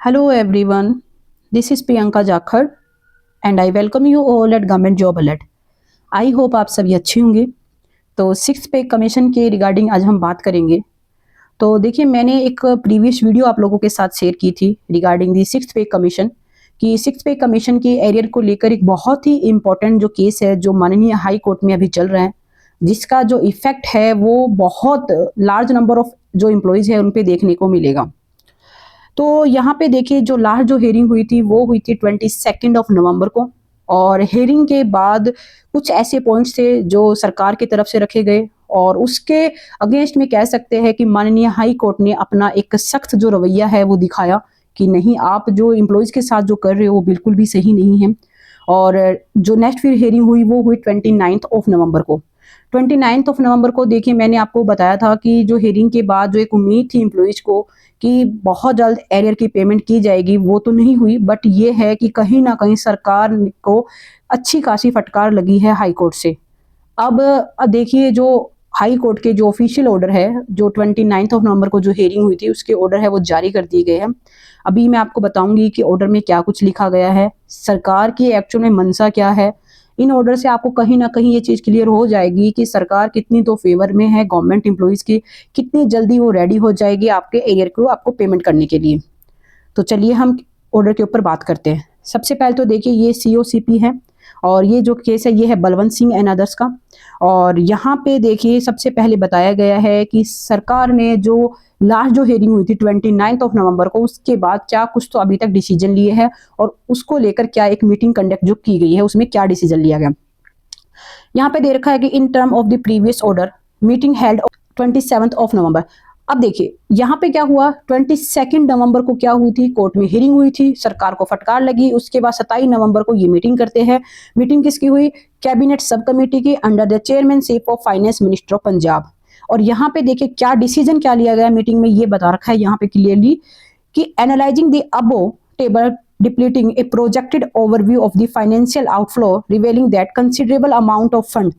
Hello everyone, this is Priyanka Jakhar and I welcome you all at Government Job Alert. I hope आप सभी अच्छे होंगे। तो six पे कमीशन के रिगार्डिंग आज हम बात करेंगे। तो देखिए, मैंने एक प्रीवियस वीडियो आप लोगों के साथ शेयर की थी रिगार्डिंग दी सिक्स पे कमीशन कि सिक्स पे कमीशन के एरियर को लेकर एक बहुत ही इम्पोर्टेंट जो केस है जो माननीय हाई कोर्ट में अभी चल रहा है, जिसका जो इफेक्ट है वो बहुत लार्ज नंबर ऑफ जो एम्प्लॉयज़ है उन पे देखने को मिलेगा। तो यहाँ पे देखिए, जो लास्ट जो हेयरिंग हुई थी वो हुई थी 22 नवंबर को, और हेयरिंग के बाद कुछ ऐसे पॉइंट्स थे जो सरकार की तरफ से रखे गए और उसके अगेंस्ट में कह सकते हैं कि माननीय हाई कोर्ट ने अपना एक सख्त जो रवैया है वो दिखाया कि नहीं, आप जो एम्प्लॉयज़ के साथ जो कर रहे हो वो बिल्कुल भी सही नहीं है। और जो नेक्स्ट फिर हेयरिंग हुई वो हुई 29 नवंबर को। 29 नवंबर को देखिए, मैंने आपको बताया था कि जो हेयरिंग के बाद जो एक उम्मीद थी एम्प्लॉयज़ को कि बहुत जल्द एरियर की पेमेंट की जाएगी, वो तो नहीं हुई, बट ये है कि कहीं ना कहीं सरकार को अच्छी खासी फटकार लगी है हाई कोर्ट से। अब देखिए, जो हाई कोर्ट के जो ऑफिशियल ऑर्डर है, जो 29 नवंबर को जो हेयरिंग हुई थी उसके ऑर्डर है वो जारी कर दिए गए हैं। अभी मैं आपको बताऊंगी कि ऑर्डर में क्या कुछ लिखा गया है, सरकार की एक्चुअल में मंशा क्या है। इन ऑर्डर से आपको कहीं ना कहीं ये चीज़ क्लियर हो जाएगी कि सरकार कितनी तो फेवर में है गवर्नमेंट एम्प्लॉयज़ की, कितनी जल्दी वो रेडी हो जाएगी आपके एरियर को आपको पेमेंट करने के लिए। तो चलिए हम ऑर्डर के ऊपर बात करते हैं। सबसे पहले तो देखिए, ये COCP है और ये जो केस है ये है बलवंत सिंह एंड अदर्स का। और यहाँ पे देखिए, सबसे पहले बताया गया है कि सरकार ने जो लास्ट जो हेयरिंग हुई थी 29 नवंबर को, उसके बाद क्या कुछ तो अभी तक डिसीजन लिए हैं और उसको लेकर क्या एक मीटिंग कंडक्ट जो की गई है उसमें क्या डिसीजन लिया गया। यहाँ पे दे रखा है कि in term of the previous order meeting held 27 नवंबर। अब देखिए यहाँ पे क्या हुआ, 22 नवंबर को क्या हुई थी, कोर्ट में हियरिंग हुई थी, सरकार को फटकार लगी। उसके बाद 27 नवंबर को ये मीटिंग करते हैं। मीटिंग किसकी हुई, कैबिनेट सब कमेटी की under the chairmanship of finance minister of Punjab. और यहाँ पे देखिए क्या डिसीजन क्या लिया गया मीटिंग में, ये बता रखा है यहाँ पे क्लियरली कि analysing the above table depleting a projected overview of the financial outflow revealing that considerable amount of fund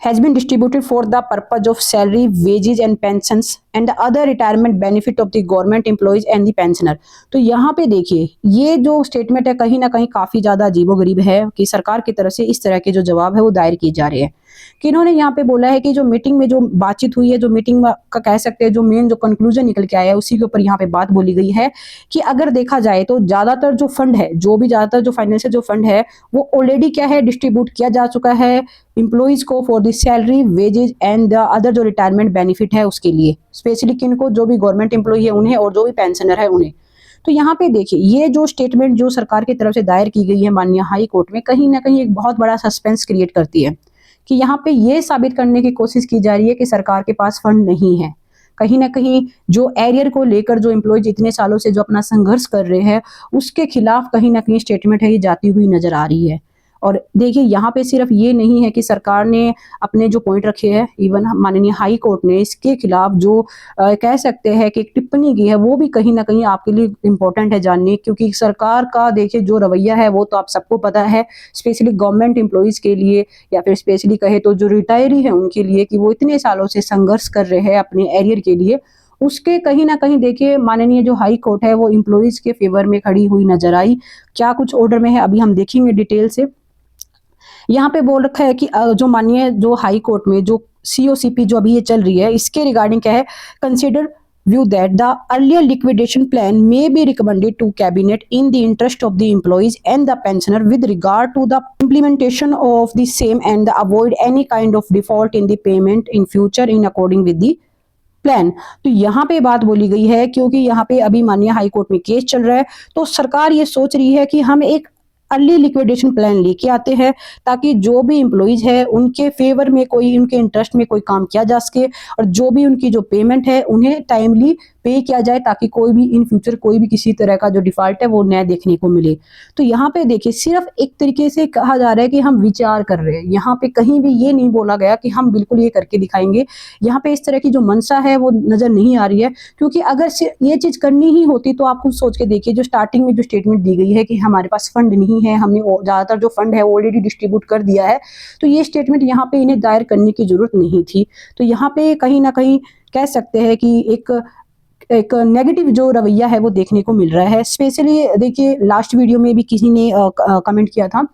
has been distributed for the purpose of salary, wages and pensions and the other retirement benefit of the government employees and the pensioner। तो यहाँ पे देखिए, ये जो statement है कहीं ना कहीं काफ़ी ज़्यादा अजीबोगरीब है कि सरकार की तरफ से इस तरह के जो जवाब है वो दायर किए जा रहे हैं। कि इन्होंने यहाँ पे बोला है कि जो मीटिंग में जो बातचीत हुई है, जो मीटिंग का कह सकते हैं जो मेन जो कंक्लूजन निकल के आया है, उसी के ऊपर यहाँ पे बात बोली गई है कि अगर देखा जाए तो ज़्यादातर जो फंड है, जो भी ज़्यादातर जो फाइनेंशियल जो फंड है वो ऑलरेडी क्या है डिस्ट्रीब्यूट किया जा चुका है एम्प्लॉइज को for the salary, wages and the other जो रिटायरमेंट बेनिफिट है उसके लिए, स्पेशली किनको, जो भी गवर्नमेंट एम्प्लॉई है उन्हें और जो भी पेंशनर है उन्हें। तो यहाँ पे देखिए, ये जो स्टेटमेंट जो सरकार की तरफ से दायर की गई है माननीय हाई कोर्ट में, कहीं ना कहीं एक बहुत बड़ा सस्पेंस क्रिएट करती है कि यहाँ पे ये साबित करने की कोशिश की जा रही है कि सरकार के पास फंड नहीं है। कहीं ना कहीं जो एरियर को लेकर जो एम्प्लॉयज इतने सालों से जो अपना संघर्ष कर रहे हैं उसके खिलाफ कहीं ना कहीं स्टेटमेंट है ये जाती हुई नजर आ रही है। और देखिए यहाँ पे सिर्फ ये नहीं है कि सरकार ने अपने जो पॉइंट रखे हैं, इवन माननीय हाई कोर्ट ने इसके खिलाफ जो कह सकते हैं कि एक टिप्पणी की है, वो भी कहीं ना कहीं आपके लिए इम्पोर्टेंट है जानने, क्योंकि सरकार का देखिए जो रवैया है वो तो आप सबको पता है, स्पेशली गवर्नमेंट एम्प्लॉयज़ के लिए या फिर स्पेशली कहे तो जो रिटायरी है उनके लिए, कि वो इतने सालों से संघर्ष कर रहे हैं अपने एरियर के लिए। उसके कहीं ना कहीं देखिए माननीय जो हाई कोर्ट है वो एम्प्लॉयज़ के फेवर में खड़ी हुई नजर आई। क्या कुछ ऑर्डर में है अभी हम देखेंगे डिटेल से। यहाँ पे बोल रखा है कि जो माननीय जो हाई कोर्ट में जो COCP जो अभी ये चल रही है इसके रिगार्डिंग क्या है, consider view that the earlier liquidation plan may be recommended to cabinet in the interest of the employees and the pensioner with regard to the implementation of the same and avoid any kind of default in the payment in future in according with the plan. तो यहाँ पे बात बोली गई है क्योंकि यहाँ पे अभी माननीय हाई कोर्ट में केस चल रहा है, तो सरकार ये सोच रही है कि हम एक अर्ली लिक्विडेशन प्लान लेके आते हैं ताकि जो भी एम्प्लॉयज है उनके फेवर में कोई, उनके इंटरेस्ट में कोई काम किया जा सके और जो भी उनकी जो पेमेंट है उन्हें टाइमली पे किया जाए ताकि कोई भी इन फ्यूचर कोई भी किसी तरह का जो डिफॉल्ट है वो नया देखने को मिले। तो यहाँ पे देखिए सिर्फ एक तरीके से कहा जा रहा है कि हम विचार कर रहे हैं, यहाँ पे कहीं भी ये नहीं बोला गया कि हम बिल्कुल ये करके दिखाएंगे। यहाँ पे इस तरह की जो मंशा है वो नजर नहीं आ रही है, क्योंकि अगर ये चीज करनी ही होती तो आप खुद सोच के देखिए, जो स्टार्टिंग में जो स्टेटमेंट दी गई है कि हमारे पास फंड नहीं है, हमने ज्यादातर जो फंड है ऑलरेडी डिस्ट्रीब्यूट कर दिया है, तो ये स्टेटमेंट यहाँ पे इन्हें दायर करने की जरूरत नहीं थी। तो यहाँ पे कहीं ना कहीं कह सकते हैं कि एक एक नेगेटिव जो रवैया है वो देखने को मिल रहा है। स्पेशली देखिए लास्ट वीडियो में भी किसी ने कमेंट किया था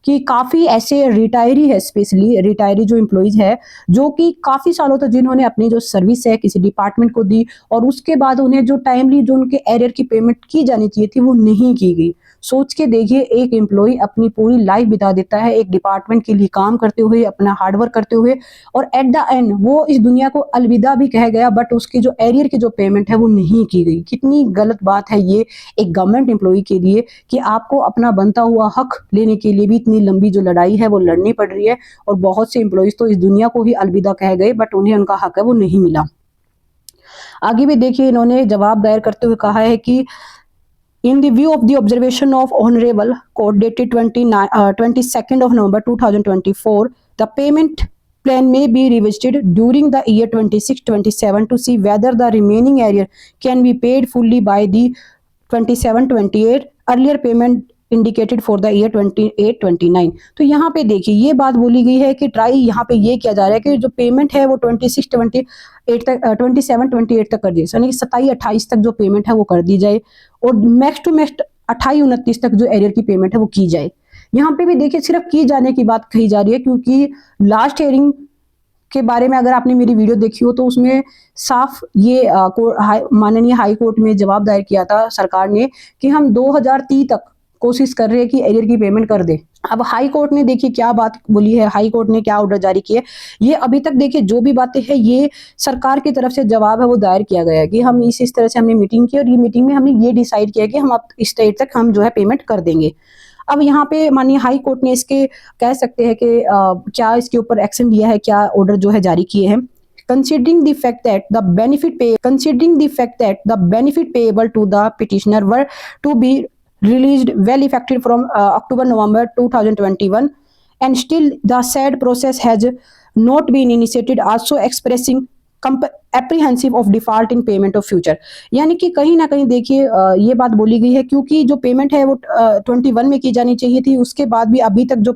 कि काफ़ी ऐसे रिटायरी है, स्पेशली रिटायरी जो एम्प्लॉइज़ है, जो कि काफ़ी सालों तक जिन्होंने अपनी जो सर्विस है किसी डिपार्टमेंट को दी और उसके बाद उन्हें जो टाइमली जो उनके एरियर की पेमेंट की जानी चाहिए थी वो नहीं की गई। सोच के देखिए, एक एम्प्लॉई अपनी पूरी लाइफ बिता देता है एक डिपार्टमेंट के लिए काम करते हुए, अपना हार्ड वर्क करते हुए, और एट द एंड वो इस दुनिया को अलविदा भी कह गया, बट उसकी जो एरियर की जो पेमेंट है वो नहीं की गई। कितनी गलत बात है ये एक गवर्नमेंट एम्प्लॉई के लिए कि आपको अपना बनता हुआ हक लेने के लिए भी इतनी लंबी जो लड़ाई है वो लड़नी पड़ रही है। और बहुत से एम्प्लॉइज तो इस दुनिया को ही अलविदा कह गए, बट उन्हें उनका हक है वो नहीं मिला। आगे भी देखिए, इन्होंने जवाब दायर करते हुए कहा है कि in the view of the observation of Honorable Court dated 22nd of November 2024, the payment plan may be revisited during the year 26-27 to see whether the remaining arrear can be paid fully by the 27-28 earlier payment indicated for the year 28-29। तो यहाँ पे देखिए ये बात बोली गई है कि ट्राई यहाँ पे ये किया जा रहा है कि जो पेमेंट है वो 26-28 तक 27-28 तक कर दी, यानी कि 27-28 तक जो पेमेंट है वो कर दी जाए और मैक्स टू मैक्स 28-29 तक जो एरियर की पेमेंट है वो की जाए। यहाँ पे भी देखिए सिर्फ की जाने की बात कही जा रही है, क्योंकि लास्ट हियरिंग के बारे में अगर आपने मेरी वीडियो देखी हो तो उसमें साफ ये माननीय हाई कोर्ट में जवाब दायर किया था सरकार ने कि हम 2030 तक कोशिश कर रहे हैं कि एरियर की पेमेंट कर दे। अब हाई कोर्ट ने देखिए क्या बात बोली है, हाई कोर्ट ने क्या ऑर्डर जारी किए, ये अभी तक देखिए जो भी बातें हैं ये सरकार की तरफ से जवाब है वो दायर किया गया है कि हम इस तरह से हमने मीटिंग की और ये मीटिंग में हमने ये डिसाइड किया कि हम अब इस डेट तक हम जो है पेमेंट कर देंगे। अब यहाँ पे माननीय हाई कोर्ट ने इसके कह सकते हैं कि क्या इसके ऊपर एक्शन लिया है, क्या ऑर्डर जो है जारी किए हैं। Considering the fact that the benefit payable to the petitioner were to be released well effective from October-November 2021, and still the said process has not been initiated, also expressing apprehensive of default in payment of future। यानी कि कहीं ना कहीं देखिए ये बात बोली गई है, क्योंकि जो पेमेंट है वो 21 में की जानी चाहिए थी, उसके बाद भी अभी तक जो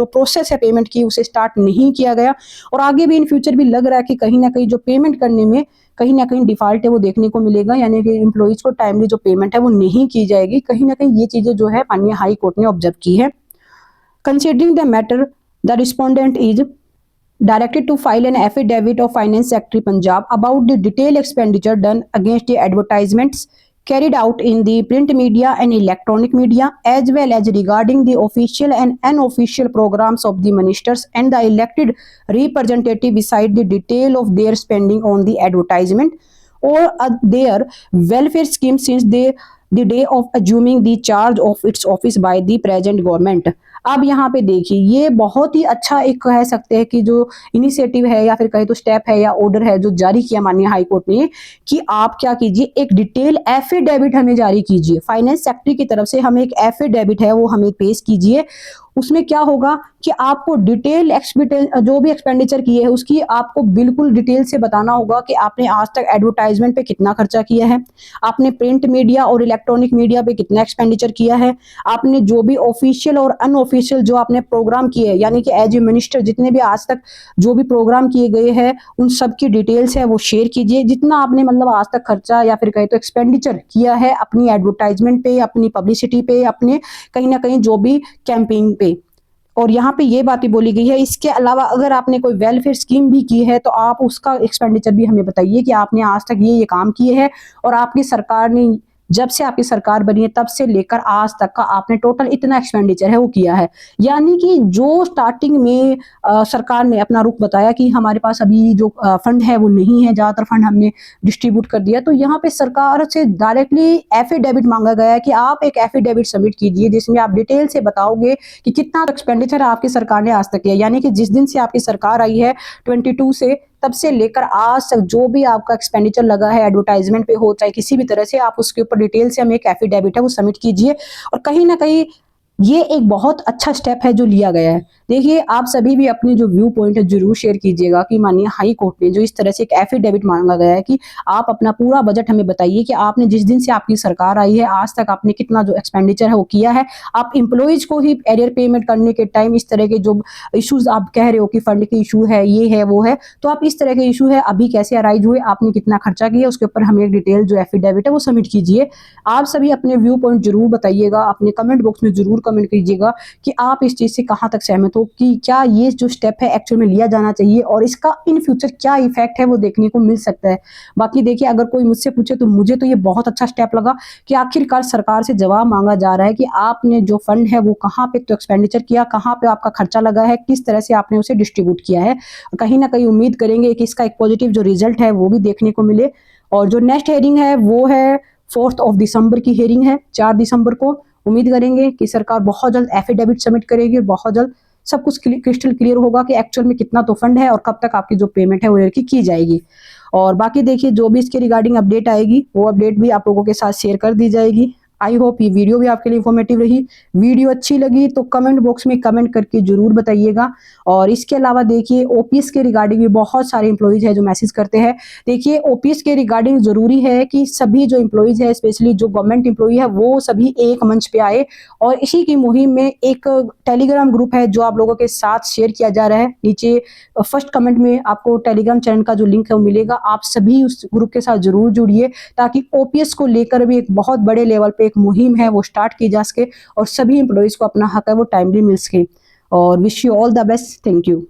प्रोसेस है पेमेंट की उसे स्टार्ट नहीं किया गया, और आगे भी इन फ्यूचर भी लग रहा है कि कहीं ना कहीं जो पेमेंट करने में कहीं ना कहीं डिफॉल्ट है वो देखने को मिलेगा, यानी कि एम्प्लॉइज को टाइमली जो पेमेंट है वो नहीं की जाएगी। कहीं ना कहीं ये चीजें जो है माननीय हाई कोर्ट ने ऑब्जर्व की है। Considering the matter, the respondent is directed to file an affidavit of Finance Secretary Punjab about the detailed expenditure done against the advertisements carried out in the print media and electronic media, as well as regarding the official and unofficial programs of the ministers and the elected representative, beside the detail of their spending on the advertisement or their welfare scheme since the day of assuming the charge of its office by the present government। अब यहाँ पे देखिए ये बहुत ही अच्छा एक कह सकते हैं कि जो इनिशिएटिव है या फिर कहे तो स्टेप है या ऑर्डर है जो जारी किया माननीय हाई कोर्ट ने कि आप क्या कीजिए, एक डिटेल एफिडेविट हमें जारी कीजिए। फाइनेंस सेक्रेटरी की तरफ से हमें एक एफिडेविट है वो हमें पेश कीजिए। उसमें क्या होगा कि आपको डिटेल जो भी एक्सपेंडिचर किए है उसकी आपको बिल्कुल डिटेल से बताना होगा कि आपने आज तक एडवर्टाइजमेंट पे कितना खर्चा किया है, आपने प्रिंट मीडिया और इलेक्ट्रॉनिक मीडिया पे कितना एक्सपेंडिचर किया है, आपने जो भी ऑफिशियल और अनऑफिशियल जो आपने प्रोग्राम किए हैं, यानी कि एज ए मिनिस्टर जितने भी आज तक जो भी प्रोग्राम किए गए हैं उन सब की डिटेल्स है वो शेयर कीजिए। जितना आपने मतलब आज तक खर्चा या फिर कहे तो एक्सपेंडिचर किया है अपनी एडवर्टाइजमेंट पे, अपनी पब्लिसिटी पे, अपने कहीं ना कहीं जो भी कैंपेन पे, और यहाँ पे ये बातें बोली गई है। इसके अलावा अगर आपने कोई वेलफेयर स्कीम भी की है तो आप उसका एक्सपेंडिचर भी हमें बताइए कि आपने आज तक ये काम किए हैं और आपकी सरकार ने जब से आपकी सरकार बनी है तब से लेकर आज तक का आपने टोटल इतना एक्सपेंडिचर है वो किया है। यानी कि जो स्टार्टिंग में सरकार ने अपना रुख बताया कि हमारे पास अभी जो फंड है वो नहीं है, ज़्यादातर फंड हमने डिस्ट्रीब्यूट कर दिया, तो यहाँ पे सरकार से डायरेक्टली एफिडेविट मांगा गया है कि आप एक एफिडेविट सबमिट कीजिए जिसमें आप डिटेल से बताओगे कि कितना एक्सपेंडिचर आपकी सरकार ने आज तक किया। यानी कि जिस दिन से आपकी सरकार आई है 22 से, तब से लेकर आज तक जो भी आपका एक्सपेंडिचर लगा है एडवर्टाइजमेंट पे हो चाहे किसी भी तरह से, आप उसके ऊपर डिटेल से हमें एक एफिडेविट है वो सबमिट कीजिए। और कहीं ना कहीं ये एक बहुत अच्छा स्टेप है जो लिया गया है। देखिए, आप सभी भी अपने जो व्यू पॉइंट है ज़रूर शेयर कीजिएगा कि माननीय हाई कोर्ट ने जो इस तरह से एक एफिडेविट माँगा गया है कि आप अपना पूरा बजट हमें बताइए कि आपने जिस दिन से आपकी सरकार आई है, आज तक आपने कितना जो एक्सपेंडिचर है वो किया है। आप एम्प्लॉइज़ को ही एरियर पेमेंट करने के टाइम इस तरह के जो इश्यूज़ आप कह रहे हो कि फंड के इश्यू है, ये है, वो है, तो आप इस तरह के इश्यू है अभी कैसे अराइज़ हुए, आपने कितना खर्चा किया, उसके ऊपर हमें एक डिटेल जो एफिडेविट है वो सबमिट कीजिए। आप सभी अपने व्यू पॉइंट ज़रूर बताइएगा, अपने कमेंट बॉक्स में ज़रूर कमेंट कीजिएगा कि आप इस चीज़ से कहाँ तक सहमत हो कि क्या ये जो स्टेप है एक्चुअल में लिया जाना चाहिए और इसका इन फ्यूचर क्या इफेक्ट है वो देखने को मिल सकता है। बाकी देखिए, अगर कोई मुझसे पूछे तो मुझे तो ये बहुत अच्छा स्टेप लगा कि आखिरकार सरकार से जवाब मांगा जा रहा है कि आपने जो फंड है वो कहाँ पे तो एक्सपेंडिचर किया, कहाँ पे आपका खर्चा लगा है, किस तरह से आपने उसे डिस्ट्रीब्यूट किया है। कहीं ना कहीं उम्मीद करेंगे कि इसका एक पॉजिटिव जो रिजल्ट है वो भी देखने को मिले। और जो नेक्स्ट हेयरिंग है वो है 4 ऑफ दिसंबर की हेयरिंग है, 4 दिसंबर को। उम्मीद करेंगे कि सरकार बहुत जल्द एफिडेविट सबमिट करेगी और बहुत जल्द सब कुछ क्रिस्टल क्लियर होगा कि एक्चुअल में कितना तो फंड है और कब तक आपकी जो पेमेंट है वो की जाएगी। और बाकी देखिए, जो भी इसके रिगार्डिंग अपडेट आएगी वो अपडेट भी आप लोगों के साथ शेयर कर दी जाएगी। आई होप ये वीडियो भी आपके लिए इन्फॉर्मेटिव रही। वीडियो अच्छी लगी तो कमेंट बॉक्स में कमेंट करके जरूर बताइएगा। और इसके अलावा देखिए, ओपीएस के रिगार्डिंग भी बहुत सारे एम्प्लॉइज है जो मैसेज करते हैं। देखिए, ओपीएस के रिगार्डिंग जरूरी है कि सभी जो एम्प्लॉइज है, स्पेशली जो गवर्नमेंट एम्प्लॉई है, वो सभी एक मंच पे आए और इसी की मुहिम में एक टेलीग्राम ग्रुप है जो आप लोगों के साथ शेयर किया जा रहा है। नीचे फर्स्ट कमेंट में आपको टेलीग्राम चैनल का जो लिंक है वो मिलेगा। आप सभी उस ग्रुप के साथ जरूर जुड़िए ताकि ओपीएस को लेकर भी एक बहुत बड़े लेवल पे एक मुहिम है वो स्टार्ट की जा सके और सभी एम्प्लॉइज को अपना हक है वो टाइमली मिल सके। और wish you all the best. Thank you.